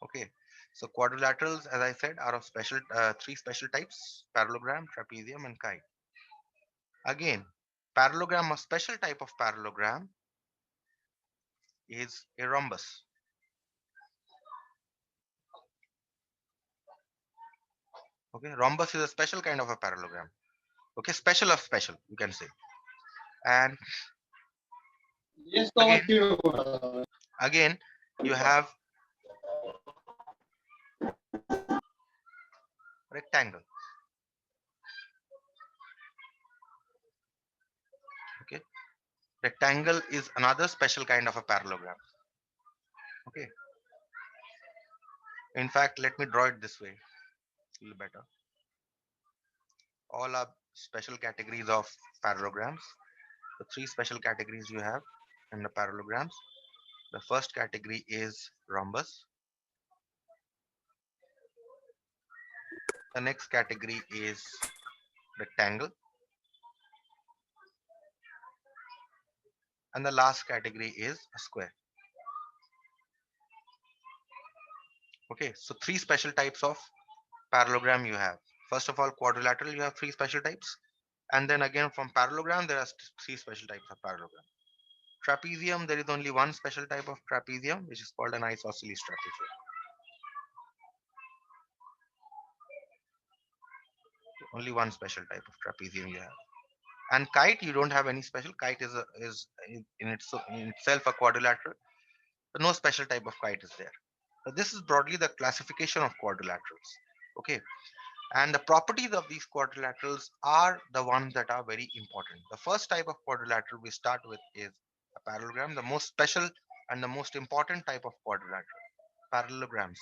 Okay, so quadrilaterals, as I said, are of special three special types: parallelogram, trapezium, and kite. Again, parallelogram, a special type of parallelogram, is a rhombus. Okay, rhombus is a special kind of a parallelogram. Okay, special of special, you can say. And again, again, you have rectangle. Okay, rectangle is another special kind of a parallelogram. Okay, in fact, let me draw it this way, a little better. All are special categories of parallelograms. The three special categories you have in the parallelograms. The first category is rhombus. The next category is rectangle. And the last category is a square. Okay, so three special types of parallelogram you have. First of all, quadrilateral, you have three special types. And then again, from parallelogram, there are three special types of parallelogram. Trapezium, there is only one special type of trapezium, which is called an isosceles trapezium. Only one special type of trapezium you have. And kite, you don't have any special. Kite is in itself a quadrilateral. So no special type of kite is there. So this is broadly the classification of quadrilaterals. Okay, and the properties of these quadrilaterals are the ones that are very important. The first type of quadrilateral we start with is a parallelogram, the most special and the most important type of quadrilateral, parallelograms.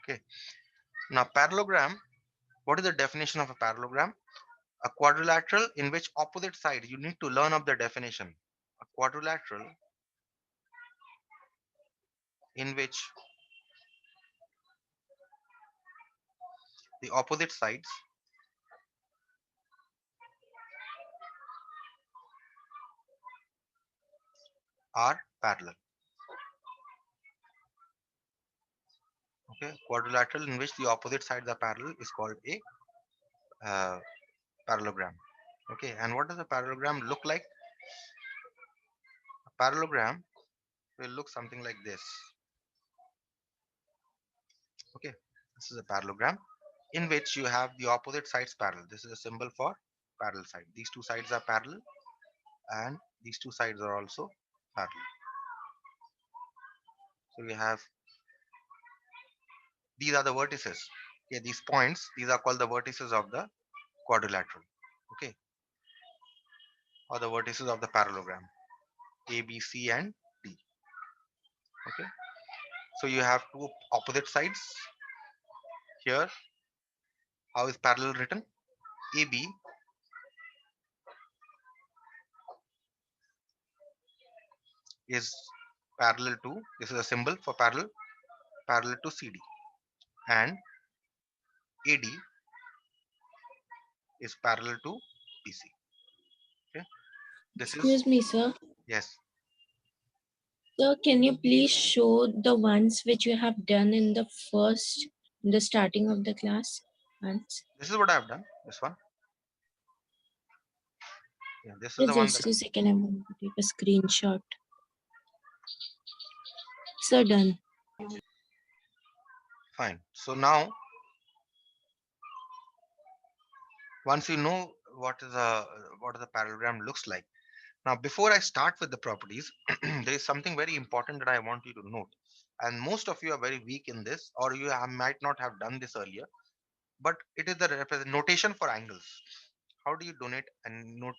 Okay, now parallelogram, what is the definition of a parallelogram? A quadrilateral in which opposite sides, you need to learn of the definition. A quadrilateral in which the opposite sides are parallel. Okay, quadrilateral in which the opposite sides are parallel is called a parallelogram. Okay, and what does a parallelogram look like? A parallelogram will look something like this. Okay, this is a parallelogram in which you have the opposite sides parallel. This is a symbol for parallel side. These two sides are parallel and these two sides are also parallel. So we have, these are the vertices. Okay, these points, these are called the vertices of the quadrilateral. Okay, or the vertices of the parallelogram, A, B, C, and D. Okay, so you have two opposite sides here. How is parallel written? AB is parallel to, this is a symbol for parallel, parallel to CD, and AD is parallel to BC. Okay, this is, Excuse me, sir. yes, Sir, can you please show the ones which you have done in the starting of the class once? this is what I have done. This one, yeah, this is the one that, Just a second, I want to take a screenshot. Sir, done. fine. So now, once you know what the parallelogram looks like, now before I start with the properties, there is something very important that I want you to note. And most of you are very weak in this, or you might not have done this earlier, but it is the notation for angles. How do you donate and note?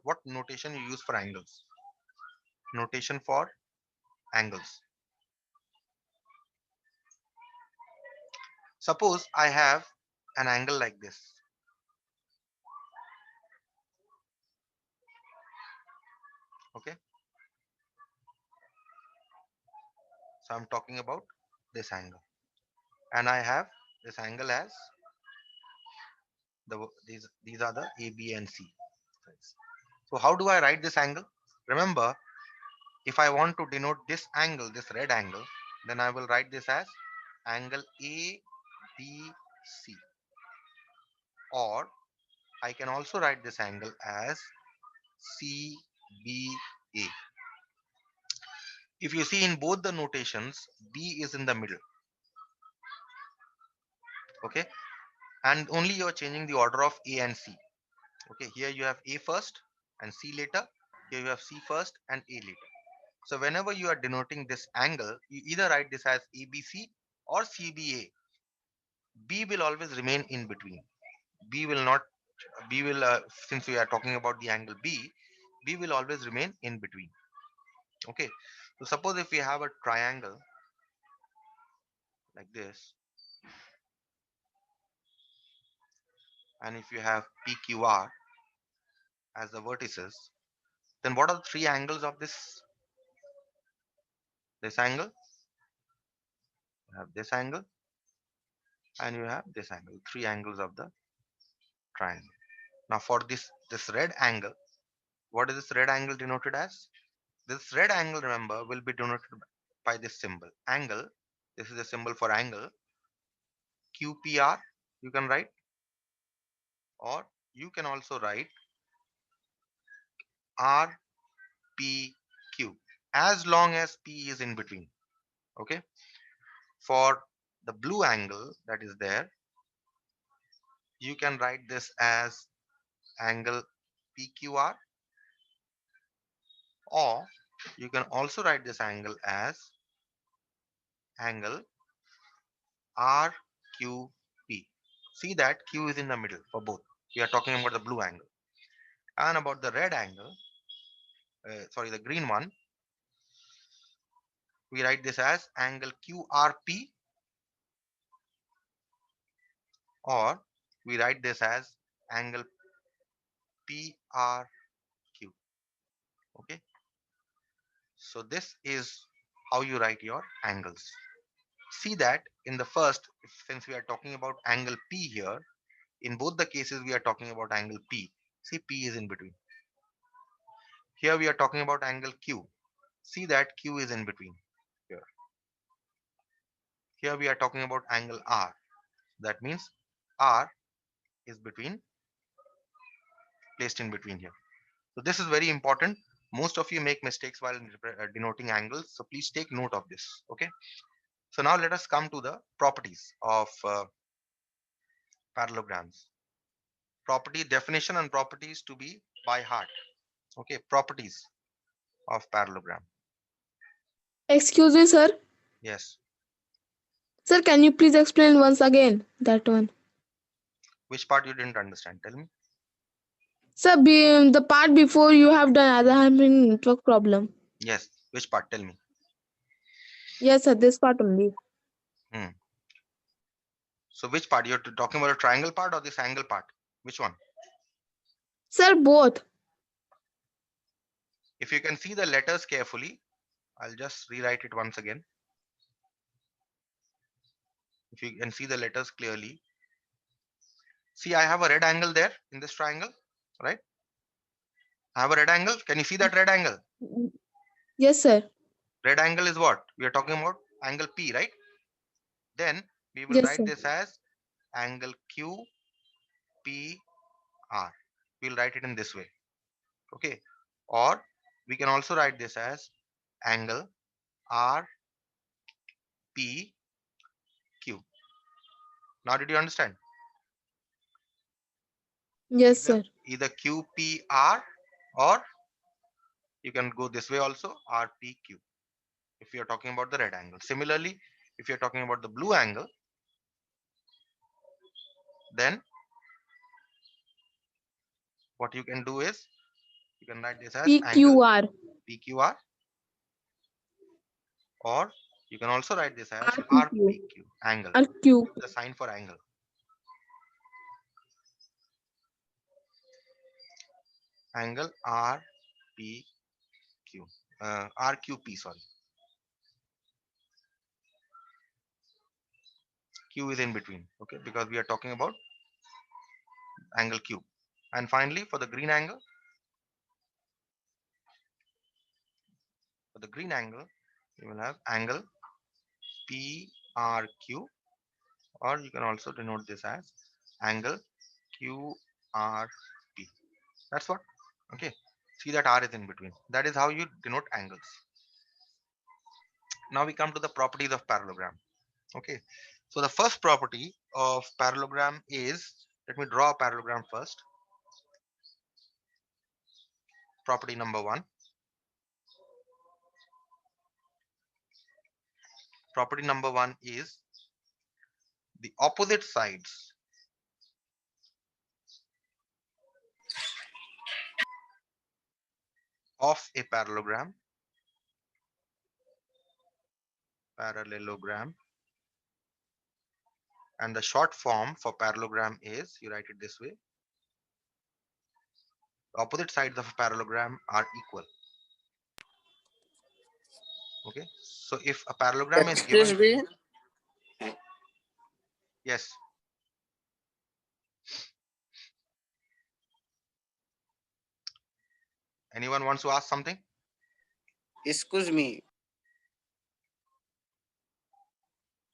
What notation you use for angles? Notation for angles. Suppose I have an angle like this. Okay, so I'm talking about this angle, and I have this angle as these are the A, B, and C. So how do I write this angle? Remember, If I want to denote this angle, this red angle, then I will write this as angle ABC, or I can also write this angle as CBA. If you see in both the notations, B is in the middle. Okay, and only you are changing the order of A and C. Okay, here you have A first and C later. Here you have C first and A later. So whenever you are denoting this angle, you either write this as ABC or CBA. B will always remain in between. B will not, B will, since we are talking about the angle B, B will always remain in between. Okay, so suppose if we have a triangle like this, and if you have PQR as the vertices, then what are the three angles of this angle? You have this angle and you have this angle, three angles of the triangle. Now for this red angle, what is this red angle denoted as? This red angle, remember, will be denoted by this symbol angle. This is the symbol for angle, QPR. You can write, or you can also write RPQ, as long as P is in between. Okay, for the blue angle that is there, you can write this as angle PQR, or you can also write this angle as angle RQP. See that Q is in the middle for both. We are talking about the blue angle. And about the red angle, sorry, the green one, we write this as angle QRP, or we write this as angle PRQ. Okay, so this is how you write your angles. See that in the first, since we are talking about angle P here, in both the cases we are talking about angle P. See, P is in between. Here we are talking about angle Q. See that Q is in between here. Here we are talking about angle R. That means R is placed in between here. So this is very important. Most of you make mistakes while denoting angles. So please take note of this. Okay. So now let us come to the properties of parallelograms. Property definition and properties to be by heart. Okay. Properties of parallelogram. Excuse me, sir. Yes. Sir, can you please explain once again that one? Which part you didn't understand? Tell me. Sir, the part before you have done as I am in network problem. Yes. Which part? Tell me. Yes, sir, this part only. Hmm. So which part? You're talking about a triangle part or this angle part? Which one? Sir, both. If you can see the letters carefully, I'll just rewrite it once again. If you can see the letters clearly, see, I have a red angle there in this triangle, right? I have a red angle. Can you see that red angle? Yes, sir. Red angle is what? We are talking about angle P, right? Then we will Yes, write sir. this as angle QPR. We'll write it in this way. Okay. Or we can also write this as angle RPQ. Now, did you understand? Yes, Either, sir. either QPR, or you can go this way also, RPQ, if you're talking about the red angle. Similarly, if you're talking about the blue angle, then what you can do is you can write this as angle PQR. PQR, or you can also write this as RPQ. RPQ, angle. RQ. The sign for angle. Angle RPQ. RQP, sorry. Q is in between, okay, because we are talking about angle Q. And finally, for the green angle, the green angle, you will have angle PRQ, or you can also denote this as angle QRP. That's what. Okay. See that R is in between. That is how you denote angles. Now we come to the properties of parallelogram. Okay. So the first property of parallelogram is, let me draw a parallelogram first. Property number one. Property number one is the opposite sides of a parallelogram, and the short form for parallelogram is, you write it this way: the opposite sides of a parallelogram are equal. Okay, so if a parallelogram is given Excuse to you, me. yes, anyone wants to ask something? Excuse me.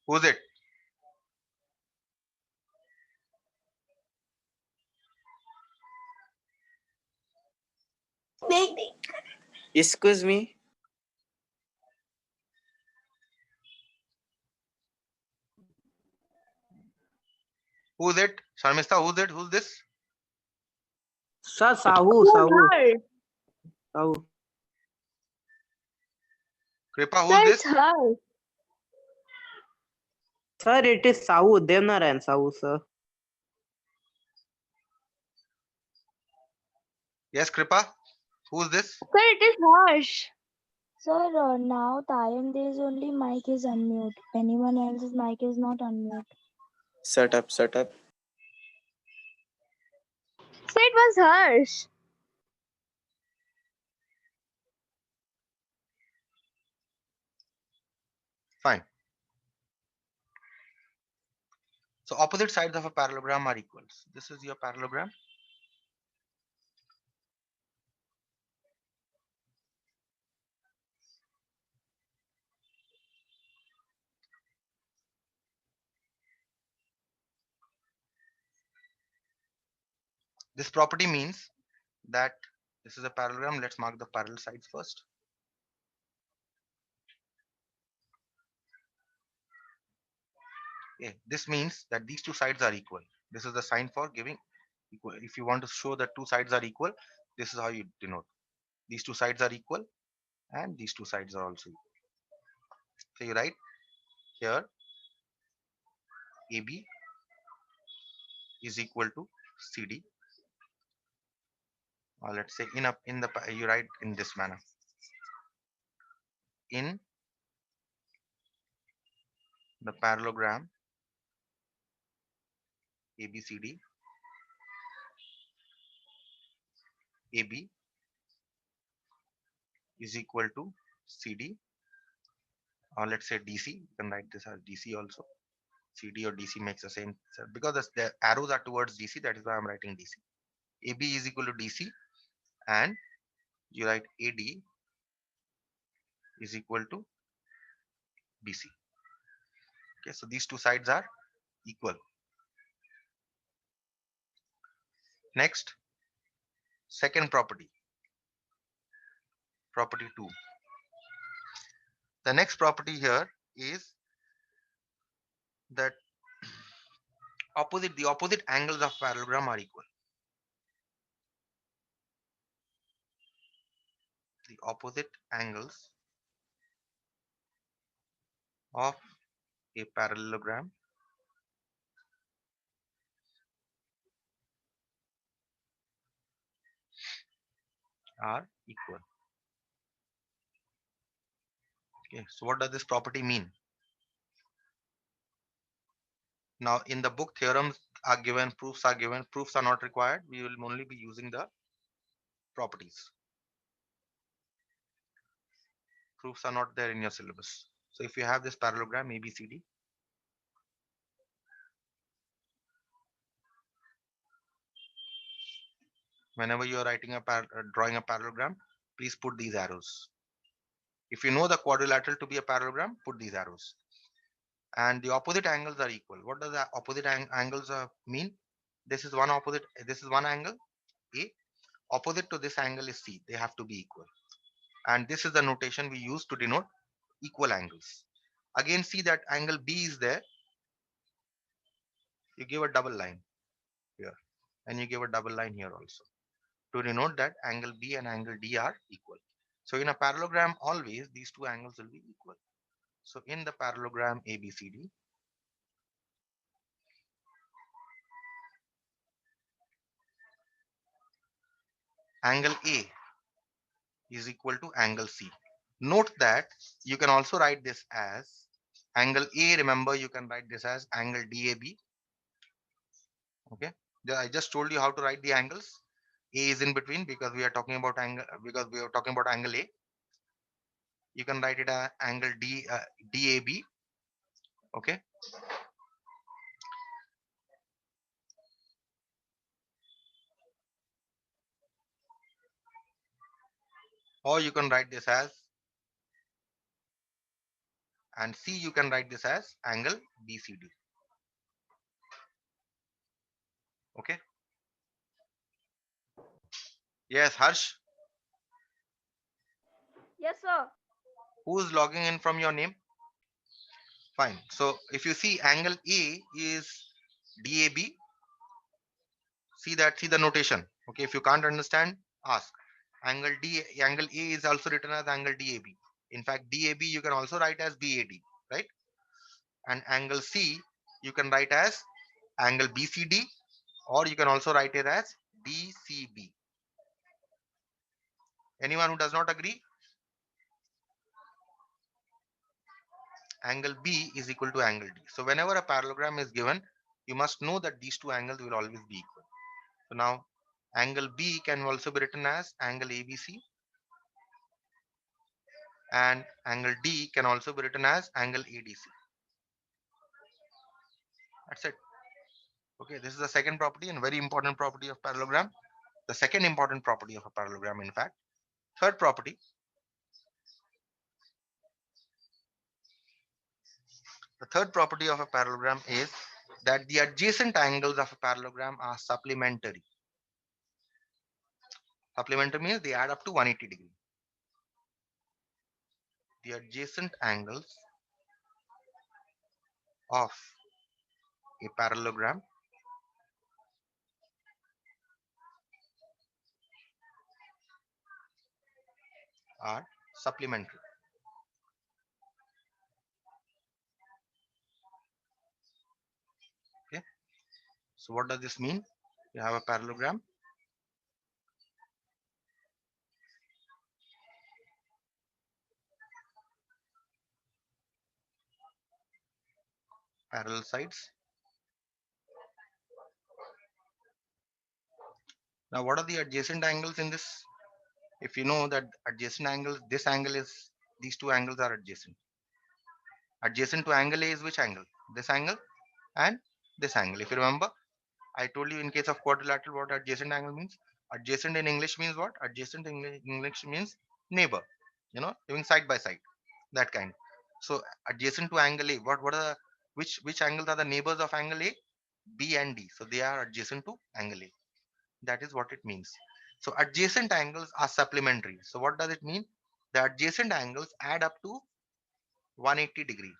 Who's it? Excuse me. Who's it? Sharmista, who's it? Who's this? Sir, Sahu, Who's Sahu, her? Sahu. Kripa, Sir, who's it's this? her. Sir, it is Sahu, Devnarayan Sahu, sir. Yes, Kripa, who's this? Sir, it is Harsh. Sir, now Tayande's only mic is unmute. Anyone else's mic is not unmute. Shut up, shut up. Sir, it was Harsh. Fine. So opposite sides of a parallelogram are equals. This is your parallelogram. This property means that this is a parallelogram. Let's mark the parallel sides first. Okay. This means that these two sides are equal. This is the sign for giving equal. If you want to show that two sides are equal, this is how you denote. These two sides are equal, and these two sides are also equal. So you write here AB is equal to CD. Or let's say you write in this manner: in the parallelogram ABCD, AB is equal to CD, or let's say DC. You can write this as DC also. CD or DC makes the same, because the arrows are towards DC. That is why I'm writing DC. AB is equal to DC, and you write AD is equal to BC. Okay, so these two sides are equal. Next, second property, property 2. The next property here is that the opposite angles of parallelogram are equal. The opposite angles of a parallelogram are equal. Okay, so what does this property mean? Now, in the book, theorems are given, proofs are given. Proofs are not required. We will only be using the properties. Proofs are not there in your syllabus. So if you have this parallelogram ABCD, whenever you are drawing a parallelogram, please put these arrows. If you know the quadrilateral to be a parallelogram, put these arrows. And the opposite angles are equal. What does the opposite angles mean? This is one opposite. This is one angle A. Opposite to this angle is C. They have to be equal. And this is the notation we use to denote equal angles. Again, see that angle B is there. You give a double line here, and you give a double line here also to denote that angle B and angle D are equal. So in a parallelogram, always these two angles will be equal. So in the parallelogram ABCD, angle A is equal to angle C. Note that you can also write this as angle A. Remember, you can write this as angle DAB. Okay, I just told you how to write the angles. A is in between because we are talking about angle, because we are talking about angle A. You can write it as angle DAB. Okay, or you can write this as, and C you can write this as angle BCD. Okay. Yes, Harsh. Yes, sir. Who's logging in from your name? Fine. So if you see angle A is DAB, see the notation. Okay. If you can't understand, ask. Angle A is also written as angle DAB. In fact, DAB you can also write as BAD, right? And angle C you can write as angle BCD, or you can also write it as DCB. Anyone who does not agree? Angle B is equal to angle D. So whenever a parallelogram is given, you must know that these two angles will always be equal. So now angle B can also be written as angle ABC, and angle D can also be written as angle ADC. That's it. Okay, this is the second property and very important property of parallelogram. The second important property of a parallelogram, in fact. Third property, the third property of a parallelogram is that the adjacent angles of a parallelogram are supplementary. Supplementary means they add up to 180 degrees. The adjacent angles of a parallelogram are supplementary. Okay. So what does this mean? You have a parallelogram. Parallel sides. Now, what are the adjacent angles in this? If you know that adjacent angles, this angle is, these two angles are adjacent. Adjacent to angle A is which angle? This angle and this angle. If you remember, I told you in case of quadrilateral what adjacent angle means. Adjacent in English means what? Adjacent in English means neighbor. You know, living side by side, that kind. So adjacent to angle A, what are the, which angles are the neighbors of angle A? B and D. So they are adjacent to angle A. That is what it means. So adjacent angles are supplementary. So what does it mean? The adjacent angles add up to 180 degree.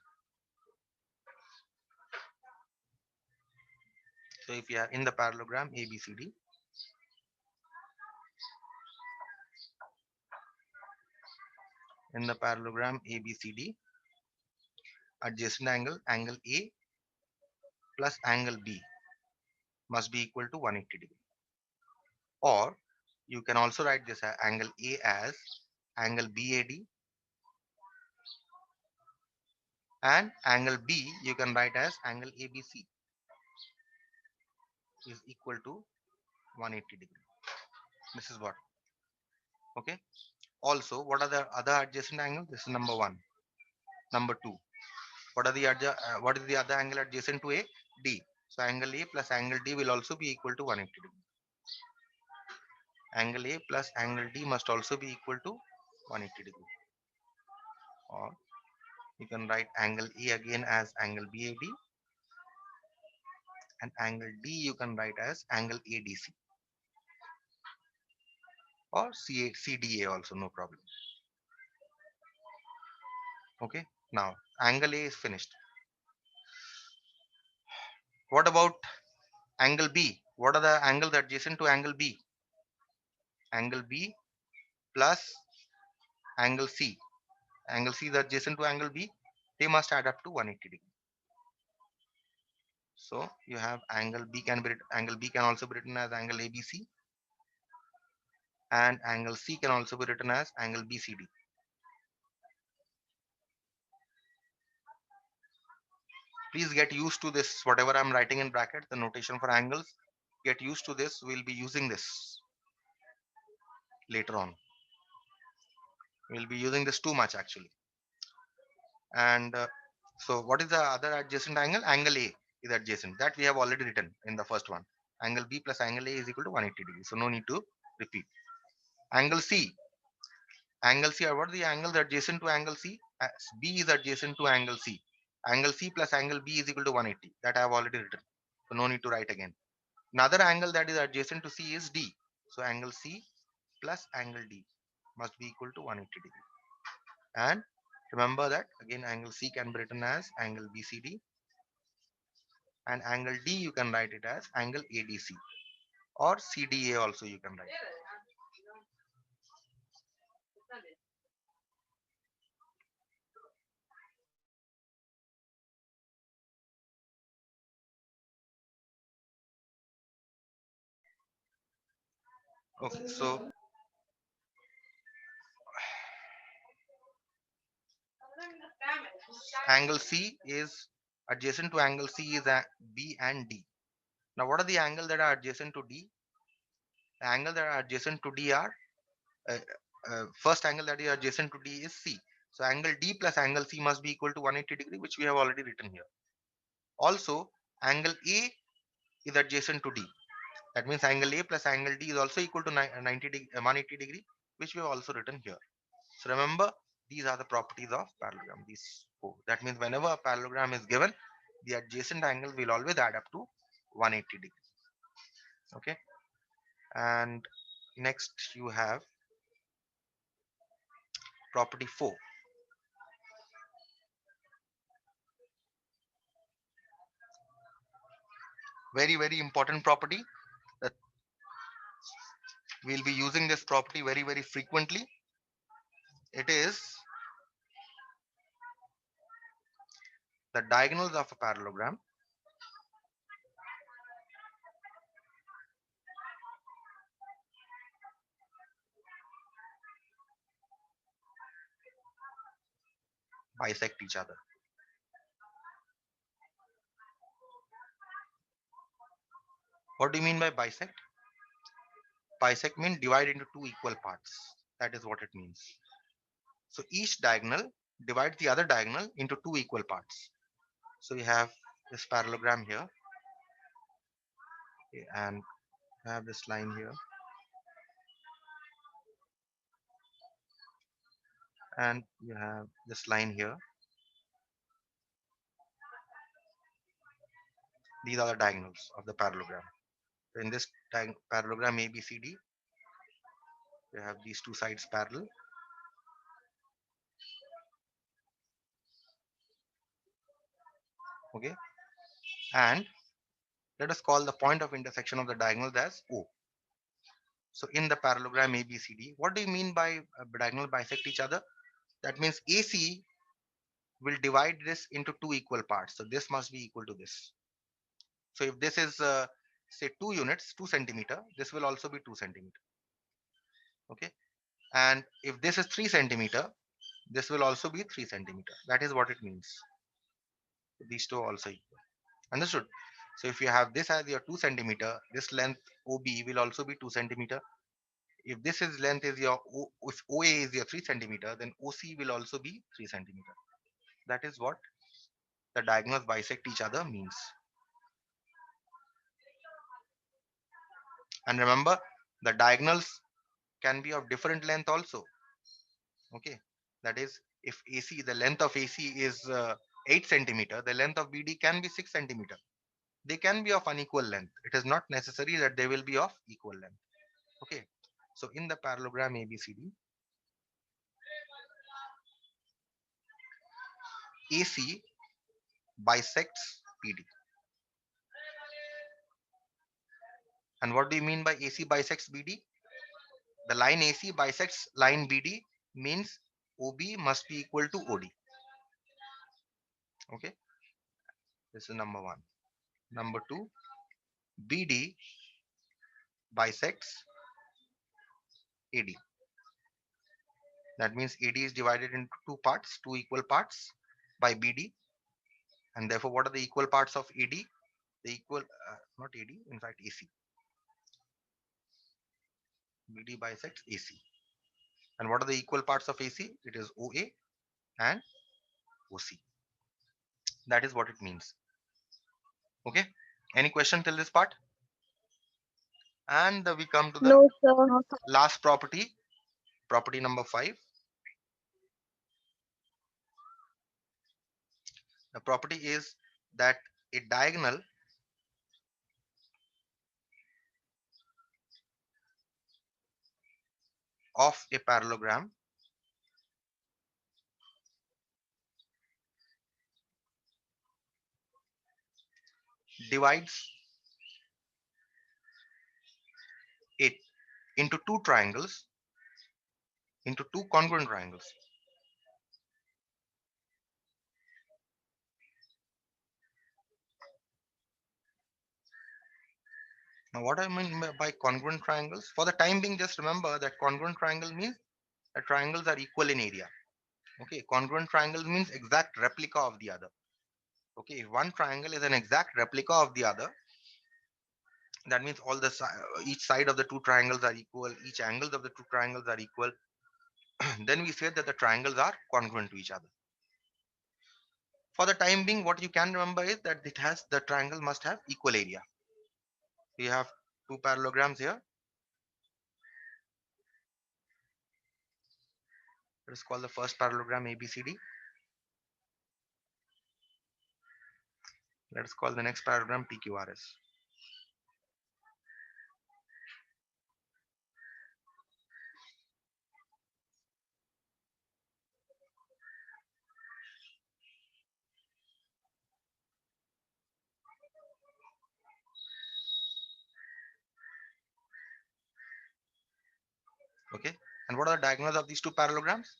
So if you are in the parallelogram ABCD, in the parallelogram ABCD, adjacent angle A plus angle B must be equal to 180 degree. Or you can also write this angle A as angle BAD, and angle B you can write as angle ABC is equal to 180 degree. This is what. Okay. Also, what are the other adjacent angles? This is number one. Number two, what is the other angle adjacent to A? D. So angle A plus angle D will also be equal to 180 degree. Angle A plus angle D must also be equal to 180 degree. Or you can write angle A again as angle BAD, and angle D you can write as angle ADC, or CDA also, no problem. Okay, now angle A is finished. What about angle B? What are the angles adjacent to angle B? Angle B plus angle C. Angle C is adjacent to angle B. They must add up to 180 degree. So you have angle B can be angle B can also be written as angle ABC, and angle C can also be written as angle BCD. Please get used to this. Whatever I'm writing in bracket, the notation for angles, get used to this. We'll be using this later on. We'll be using this too much actually. And so what is the other adjacent angle? Angle A is adjacent. That we have already written in the first one. Angle B plus angle A is equal to 180 degrees. So no need to repeat. Angle C. Angle C, or what is the angle adjacent to angle C? B is adjacent to angle C. Angle C plus angle B is equal to 180. That I have already written. So no need to write again. Another angle that is adjacent to C is D. So angle C plus angle D must be equal to 180 degree. And remember that again angle C can be written as angle BCD, and angle D you can write it as angle ADC, or CDA also you can write. Okay, so angle C is adjacent to angle C is a B and D. Now what are the angles that are adjacent to D? The angle that are adjacent to D are uh, first angle that is adjacent to D is C. So angle D plus angle C must be equal to 180 degree, which we have already written here. Also angle A is adjacent to D. That means angle A plus angle D is also equal to 90 degree, 180 degree, which we have also written here. So remember, these are the properties of parallelogram. These four. That means whenever a parallelogram is given, the adjacent angle will always add up to 180 degrees. Okay. And next you have property 4. Very, very important property. That we'll be using this property very, very frequently. It is the diagonals of a parallelogram bisect each other. What do you mean by bisect? Bisect means divide into two equal parts. That is what it means. So each diagonal divides the other diagonal into two equal parts. So we have this parallelogram here, okay, and I have this line here, and you have this line here. These are the diagonals of the parallelogram. So in this parallelogram ABCD, you have these two sides parallel. Okay, and let us call the point of intersection of the diagonals as O. So in the parallelogram ABCD, what do you mean by diagonal bisect each other? That means AC will divide this into two equal parts. So this must be equal to this. So if this is say 2 units, 2 centimeter, this will also be 2 centimeter. Okay. And if this is 3 centimeter, this will also be 3 centimeter. That is what it means. These two are also equal. Understood? So if you have this as your 2 centimeter, this length OB will also be 2 centimeter. If this is length is your if OA is your 3 centimeter, then OC will also be 3 centimeter. That is what the diagonals bisect each other means. And remember, the diagonals can be of different length also. Okay, that is If AC, the length of AC is 8 centimeter, the length of BD can be 6 centimeter. They can be of unequal length. It is not necessary that they will be of equal length. Okay. So in the parallelogram ABCD, AC bisects BD. And what do you mean by AC bisects BD? The line AC bisects line BD means OB must be equal to OD. Okay. This is number one. Number two, BD bisects AD. That means AD is divided into two parts, two equal parts by BD. And therefore, what are the equal parts of AD? The equal, not AD, in fact, AC. BD bisects AC. And what are the equal parts of AC? It is OA and OC. That is what it means. Okay. Any question till this part? And we come to the No, sir. last property, property number 5. The property is that a diagonal of a parallelogram divides it into two triangles, into two congruent triangles. Now, what I mean by congruent triangles, for the time being, just remember that congruent triangle means that triangles are equal in area. Okay, congruent triangle means exact replica of the other. Okay, if one triangle is an exact replica of the other, that means all the each side of the two triangles are equal, each angles of the two triangles are equal. Then we say that the triangles are congruent to each other. For the time being, what you can remember is that the triangle must have equal area. We have two parallelograms here. Let us call the first parallelogram ABCD. Let us call the next parallelogram PQRS. Okay, and what are the diagonals of these two parallelograms?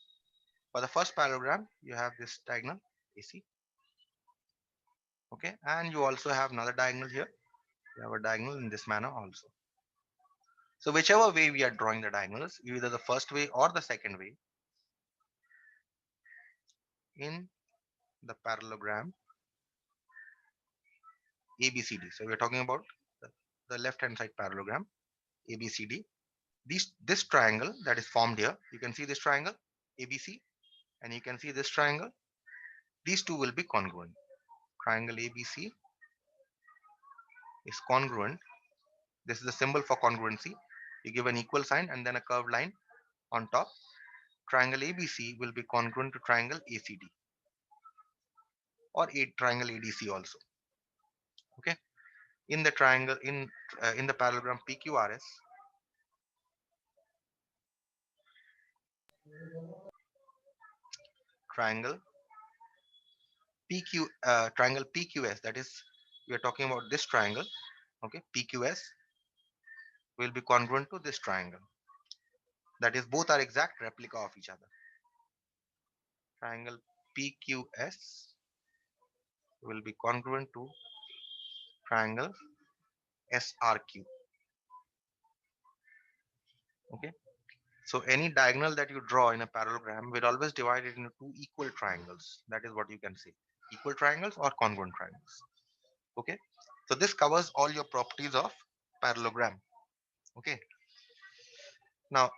For the first parallelogram, you have this diagonal AC. Okay, and you also have another diagonal here. You have a diagonal in this manner also. So whichever way we are drawing the diagonals, either the first way or the second way, in the parallelogram ABCD. So we are talking about the left hand side parallelogram ABCD. This triangle that is formed here, you can see this triangle ABC, and you can see this triangle. These two will be congruent. Triangle ABC is congruent. This is the symbol for congruency. You give an equal sign and then a curved line on top. Triangle ABC will be congruent to triangle ACD or triangle ADC also. Okay. In the triangle in the parallelogram PQRS, triangle triangle PQS, that is, we are talking about this triangle. Okay, PQS will be congruent to this triangle. That is, both are exact replica of each other. Triangle PQS will be congruent to triangle SRQ. Okay, so any diagonal that you draw in a parallelogram will always divide it into two equal triangles. That is what you can say, equal triangles or congruent triangles. Okay, so this covers all your properties of parallelogram. Okay, now